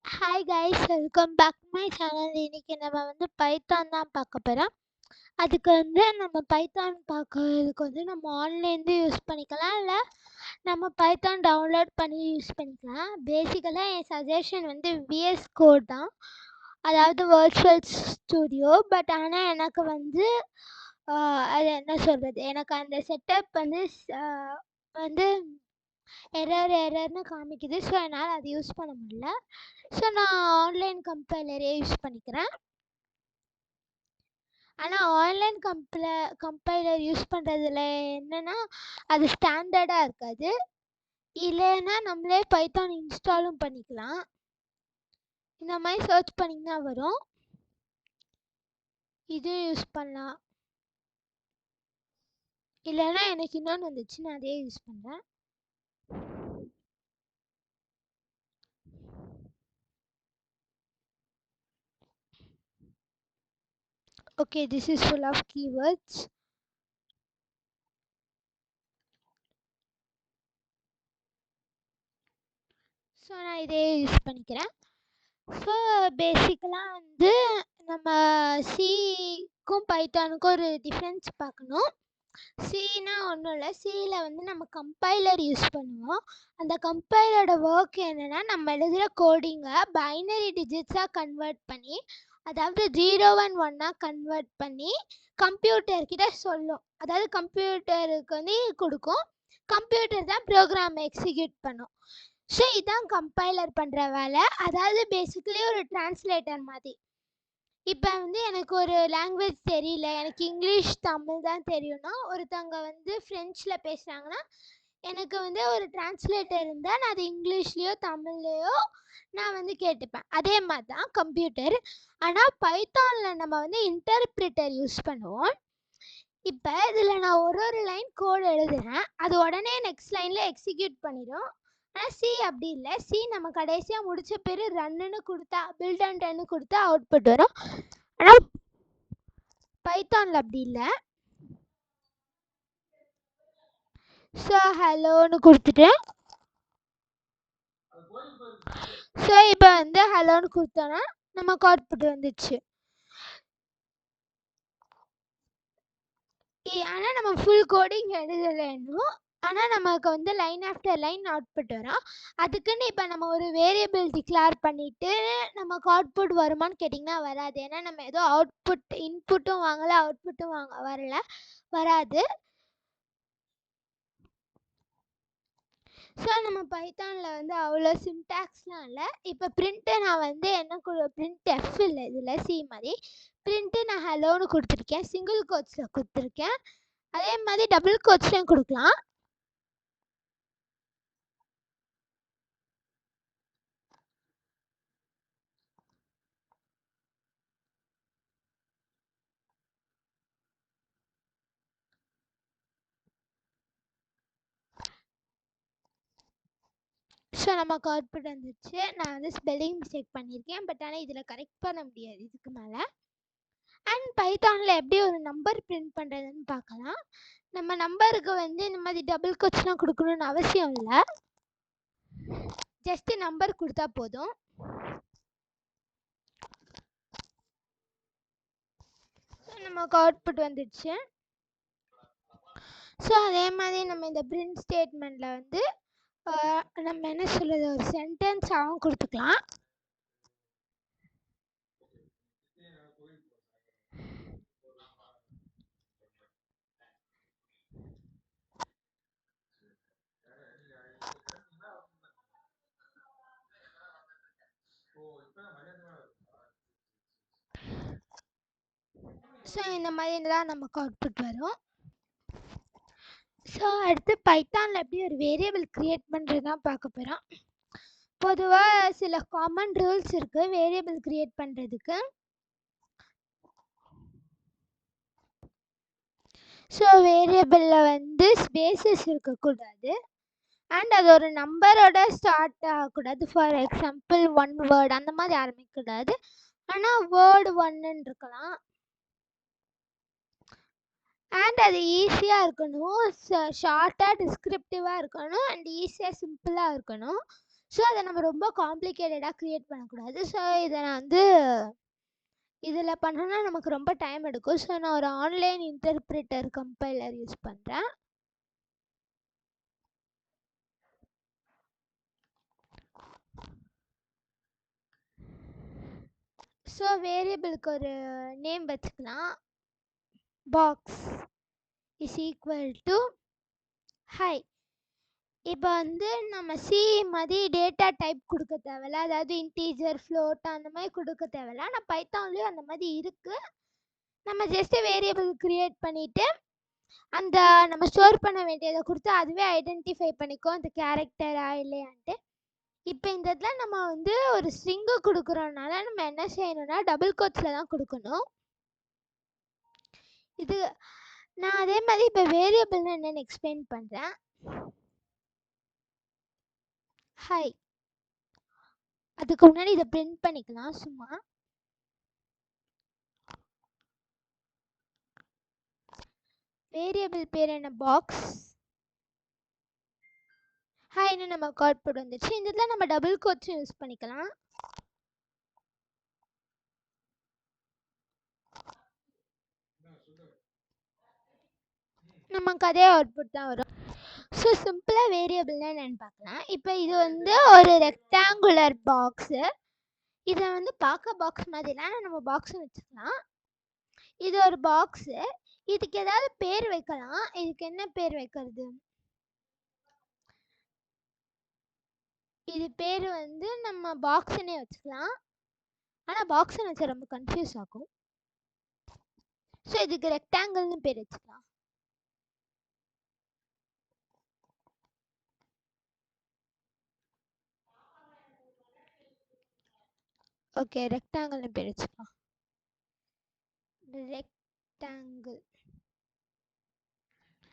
Hi guys, welcome back to my channel. இன்னைக்கு நம்ம Python தான் பார்க்க போகிறோம். அதுக்கு நம்ம பைத்தான் பார்க்கறதுக்கு நம்ம ஆன்லைன்லேருந்து யூஸ் பண்ணிக்கலாம், இல்லை நம்ம பைத்தான் டவுன்லோட் பண்ணி யூஸ் பண்ணிக்கலாம். பேசிக்கலாக என் சஜஷன் விஎஸ் கோட் தான், அதாவது வர்ச்சுவல் ஸ்டுடியோ. பட் ஆனால் எனக்கு அது என்ன சொல்கிறது, எனக்கு அந்த செட்டப் வந்து எரர்னு காமிக்குது. ஸோ என்னால் அது யூஸ் பண்ண முடியல. ஸோ நான் ஆன்லைன் கம்பைலரே யூஸ் பண்ணிக்கிறேன். ஆனால் ஆன்லைன் கம்பைலர் யூஸ் பண்ணுறதுல என்னென்னா, அது ஸ்டாண்டர்டாக இருக்காது. இல்லைன்னா நம்மளே பைத்தான் இன்ஸ்டாலும் பண்ணிக்கலாம். இந்த மாதிரி சர்ச் பண்ணிங்கன்னா வரும், இது யூஸ் பண்ணலாம். இல்லைன்னா எனக்கு இன்னொன்று வந்துச்சு, நான் அதே யூஸ் பண்ணுறேன். Okay, this is full of keywords. So நான் இதே யூஸ் பண்ணிக்கிறேன். ஸோ பேசிக்கலாக நம்ம சிக்கும் பைத்தானுக்கும் ஒரு டிஃப்ரென்ஸ் பார்க்கணும். சினா ஒன்றும் இல்லை, சியில் நம்ம கம்பைலர் யூஸ் பண்ணுவோம். அந்த கம்பைலரோட ஒர்க் என்னென்னா, நம்ம எழுதுகிற கோடிங்கை பைனரி டிஜிட்ஸாக கன்வெர்ட் பண்ணி, அதாவது 0 and 1 கன்வெர்ட் பண்ணி கம்ப்யூட்டர்கிட்ட சொல்லும். அதாவது கம்ப்யூட்டருக்கு கொடுக்கும். கம்ப்யூட்டர் தான் ப்ரோக்ராம் எக்ஸிக்யூட் பண்ணும். ஸோ இதுதான் கம்பைலர் பண்ணுற வேலை. அதாவது பேசிக்கலி ஒரு டிரான்ஸ்லேட்டர் மாதிரி. இப்போ எனக்கு ஒரு லாங்குவேஜ் தெரியல, எனக்கு இங்கிலீஷ் தமிழ் தான் தெரியும்னா, ஒருத்தவங்க ஃப்ரெஞ்சில் பேசுகிறாங்கன்னா, எனக்கு ஒரு டிரான்ஸ்லேட்டர் இருந்தால் நான் அது இங்கிலீஷ்லேயோ தமிழ்லேயோ நான் கேட்டுப்பேன். அதே மாதிரி தான் கம்ப்யூட்டர். ஆனால் பைத்தானில் நம்ம இன்டர்பிரிட்டர் யூஸ் பண்ணுவோம். இப்போ இதில் நான் ஒரு லைன் கோடு எழுதுகிறேன், அது உடனே நெக்ஸ்ட் லைனில் எக்ஸிக்யூட் பண்ணிடும். ஆனால் சி அப்படி இல்லை. சி நம்ம கடைசியாக முடித்த பேர் ரன்னுன்னு கொடுத்தா, பில்ட் அண்ட் ரன்னு கொடுத்தா அவுட்புட் வரும். ஆனால் பைத்தானில் அப்படி இல்லை. ஸோ ஹலோன்னு கொடுத்துட்டேன். ஸோ இப்போ ஹலோன்னு கொடுத்தோன்னா நமக்கு அவுட்புட் வந்துச்சு. ஆனால் நம்ம ஃபுல் கோடிங் எழுதலை இன்னும். ஆனால் நமக்கு லைன் ஆஃப்டர் லைன் அவுட்புட் வரும். அதுக்குன்னு இப்போ நம்ம ஒரு வேரியபிள் டிக்ளேர் பண்ணிவிட்டு நமக்கு அவுட்புட் வருமானு கேட்டிங்கன்னா வராது. ஏன்னா நம்ம ஏதோ இன்புட்டும் வாங்கலை, அவுட்புட்டும் வராது. ஸோ நம்ம பைத்தானில் அவ்வளோ சின்டாக்ஸ்லாம் இல்லை. இப்போ பிரிண்ட்டு நான் என்ன பிரிண்ட் எஃப் இல்லை, இதில் சி மாதிரி பிரிண்ட்டு நான் ஹலோன்னு கொடுத்துருக்கேன், சிங்கிள் கோட்ஸில் கொடுத்துருக்கேன். அதே மாதிரி டபுள் கோட்ஸ்லையும் கொடுக்கலாம். ஸோ நமக்கு அவுட்புட் வந்துச்சு. நான் ஸ்பெல்லிங் மிஸ்டேக் பண்ணியிருக்கேன், பட் ஆனால் இதில் கரெக்ட் பண்ண முடியாது இதுக்கு மேலே. அண்ட் பைத்தானில் எப்படி ஒரு நம்பர் பிரிண்ட் பண்ணுறதுன்னு பார்க்கலாம். நம்ம நம்பருக்கு இந்த மாதிரி டபுள் கோட்ஸ்லாம் கொடுக்கணுன்னு அவசியம் இல்லை, ஜஸ்ட்டு நம்பர் கொடுத்தா போதும். நமக்கு அவுட்புட் வந்துடுச்சு. ஸோ அதே மாதிரி நம்ம இந்த பிரிண்ட் ஸ்டேட்மெண்ட்டில் நம்ம என்ன சொல்கிறது, ஒரு சென்டென்ஸாகவும் கொடுத்துக்கலாம். ஸோ இந்த மாதிரி தான் நமக்கு அவுட்புட் வரும். ஸோ அடுத்து பைத்தானில் எப்படி ஒரு வேரியபிள் க்ரியேட் பண்ணுறது தான் பார்க்க போகிறோம். பொதுவாக சில காமன் ரூல்ஸ் இருக்குது வேரியபிள் க்ரியேட் பண்ணுறதுக்கு. ஸோ வேரியபிளில் ஸ்பேசஸ் இருக்கக்கூடாது, அண்ட் அது ஒரு நம்பரோட ஸ்டார்ட் ஆகக்கூடாது. ஃபார் எக்ஸாம்பிள் 1 வேர்டு அந்த மாதிரி ஆரம்பிக்கக்கூடாது, ஆனால் வேர்டு 1ன்னு இருக்கலாம். அண்ட் அது ஈஸியாக இருக்கணும், ஷார்ட்டாக டிஸ்கிரிப்டிவாக இருக்கணும், அண்ட் ஈஸியாக சிம்பிளாக இருக்கணும். ஸோ அதை நம்ம ரொம்ப காம்ப்ளிகேட்டடாக க்ரியேட் பண்ணக்கூடாது. ஸோ இதை நான் வந்து இதில் பண்ணோன்னா நமக்கு ரொம்ப டைம் எடுக்கும். ஸோ நான் ஒரு ஆன்லைன் இன்டர்பிரிட்டர் கம்பைலர் யூஸ் பண்ணுறேன். ஸோ வேரியபிளுக்கு ஒரு நேம் வச்சுக்கலாம். Box is equal to high. இப்போ வந்து நம்ம சி மாதிரி டேட்டா டைப் கொடுக்க தேவையில்ல, அதாவது இன்டீஜர் ஃப்ளோட் அந்த மாதிரி கொடுக்க தேவையில்ல. ஆனால் பைத்தான்லேயும் அந்த மாதிரி இருக்குது. நம்ம ஜஸ்ட்டு வேரியபிள் க்ரியேட் பண்ணிவிட்டு அந்த நம்ம ஸ்டோர் பண்ண வேண்டியதை கொடுத்து அதுவே ஐடென்டிஃபை பண்ணிக்கோ அந்த கேரக்டரா இல்லையான்ட்டு. இப்போ இந்த இடத்துல நம்ம வந்து ஒரு ஸ்ட்ரிங்கு கொடுக்குறோனால நம்ம என்ன செய்யணும்னா டபுள் கோட்ஸில் தான் கொடுக்கணும். இது நான் அதே மாதிரி இப்போ வேரியபிள்னு என்னென்னு எக்ஸ்பிளைன் பண்ணுறேன். ஹை, அதுக்கு முன்னாடி இதை பிரிண்ட் பண்ணிக்கலாம். சும்மா வேரியபிள் பேர் என்ன, பாக்ஸ். ஹைன்னு நம்ம அவுட்புட் வந்துச்சு. இந்த இடத்துல நம்ம டபுள் கோட்ஸும் யூஸ் பண்ணிக்கலாம். நமக்கு அதே அவுட்புட் தான் வரும். ஸோ சிம்பிளாக வேரியபிள்னா என்னென்னு பார்க்கலாம். இப்போ இது வந்து ஒரு ரெக்டாங்குலர் பாக்ஸு. இதை வந்து பார்க்க பாக்ஸ் மாதிரிலாம் நம்ம பாக்ஸுன்னு வச்சுக்கலாம். இது ஒரு பாக்ஸு. இதுக்கு ஏதாவது பேர் வைக்கலாம். இதுக்கு என்ன பேர் வைக்கிறது? இது பேர் வந்து நம்ம பாக்ஸுன்னே வச்சுக்கலாம். ஆனால் பாக்ஸுன்னு வச்சா ரொம்ப கன்ஃபியூஸ் ஆகும். ஸோ இதுக்கு ரெக்டாங்கிள்னு பேர் வச்சுக்கலாம். ஓகே, ரெக்டாங்கிள்னு பேர் வச்சுக்கலாம். ரெக்டாங்கிள்.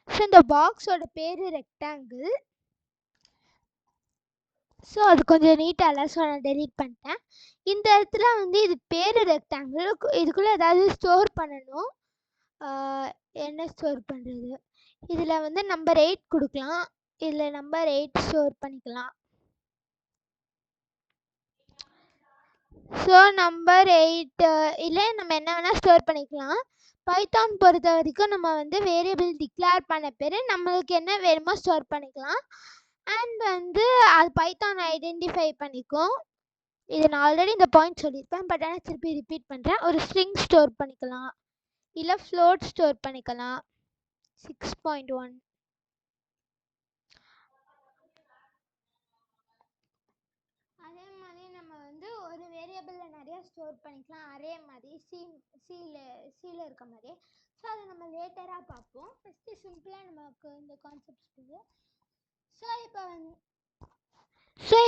ஸோ இந்த பாக்ஸோட பேர் ரெக்டாங்கிள். ஸோ அது கொஞ்சம் நீட்டாக இல்லை. ஸோ நான் டெலீட் பண்ணிட்டேன். இந்த இடத்துல வந்து இது பேர் ரெக்டாங்கிள். இதுக்குள்ளே ஏதாவது ஸ்டோர் பண்ணணும். என்ன ஸ்டோர் பண்ணுறது? இதில் வந்து நம்பர் 8 கொடுக்கலாம். இதில் நம்பர் 8 ஸ்டோர் பண்ணிக்கலாம். ஸோ நம்பர் 8 இல்லை நம்ம என்ன வேணால் ஸ்டோர் பண்ணிக்கலாம். பைத்தான் பொறுத்த வரைக்கும் நம்ம வந்து வேரியபிள் டிக்ளேர் பண்ண பேர் நம்மளுக்கு என்ன வேணுமோ ஸ்டோர் பண்ணிக்கலாம். அண்ட் வந்து அது பைத்தான் ஐடென்டிஃபை பண்ணிக்கும். இது நான் ஆல்ரெடி இந்த பாயிண்ட் சொல்லியிருப்பேன், பட் ஆனால் திருப்பி ரிப்பீட் பண்ணுறேன். ஒரு ஸ்ட்ரிங் ஸ்டோர் பண்ணிக்கலாம், இல்லை ஃப்ளோட் ஸ்டோர் பண்ணிக்கலாம். 6.1. அதே மாதிரி நம்ம வந்து ஒரு வேரியபிளில் நிறைய ஸ்டோர் பண்ணிக்கலாம். அரே மாதிரி சீல இருக்க மாதிரி. ஸோ அதை நம்ம லேட்டராக பார்ப்போம். ஃபஸ்ட்டு சிம்பிளாக நமக்கு இந்த கான்செப்ட் புரியும். ஸோ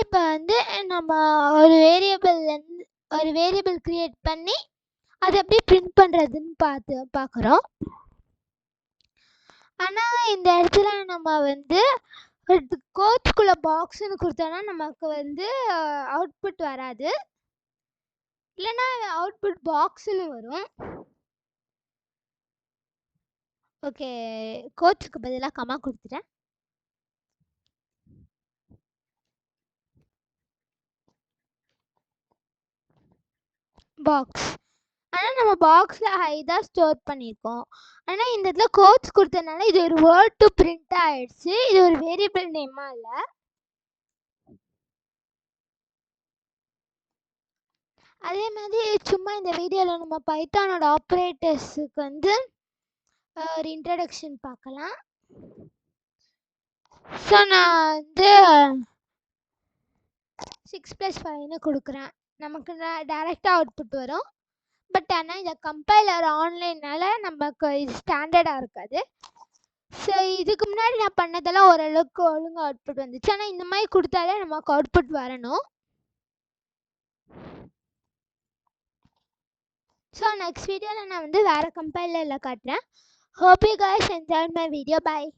இப்போ வந்து நம்ம ஒரு வேரியபிள் க்ரியேட் பண்ணி அதை எப்படி பிரிண்ட் பண்ணுறதுன்னு பார்க்குறோம். ஆனால் இந்த இடத்துல நம்ம வந்து கோட்ஸ்குள்ளே பாக்ஸ்ன்னு கொடுத்தோன்னா நமக்கு வந்து அவுட்புட் வராது. இல்லைன்னா அவுட்புட் பாக்ஸ்னு வரும். ஓகே, கோட்ஸ்க்கு பதிலாக கமா கொடுத்துட்டேன். பாக்ஸ். ஆனால் நம்ம பாக்ஸில் ஹை தான் ஸ்டோர் பண்ணியிருக்கோம். ஆனால் இந்த இடத்துல கோட்ஸ் கொடுத்ததுனால இது ஒரு வேர்ட் டு பிரிண்ட் ஆகிடுச்சு. இது ஒரு வேரியபிள் நேமாக இல்லை. அதே மாதிரி சும்மா இந்த வீடியோவில் நம்ம பைத்தானோட ஆப்ரேட்டர்ஸுக்கு வந்து ஒரு இன்ட்ரடக்ஷன் பார்க்கலாம். ஸோ நான் வந்து 6+5ன்னு கொடுக்குறேன். நமக்கு டைரெக்டாக அவுட்புட் வரும். பட் ஆனால் இந்த கம்பைலர் ஆன்லைனால் நமக்கு இது ஸ்டாண்டர்டாக இருக்காது. ஸோ இதுக்கு முன்னாடி நான் பண்ணதெல்லாம் ஓரளவுக்கு ஒழுங்காக அவுட்புட் வந்துச்சு. ஆனால் இந்த மாதிரி கொடுத்தாலே நமக்கு அவுட்புட் வரணும். ஸோ நெக்ஸ்ட் வீடியோவில் நான் வந்து வேறு கம்பைலரில் காட்டுறேன். Hope you guys enjoyed my video. Bye.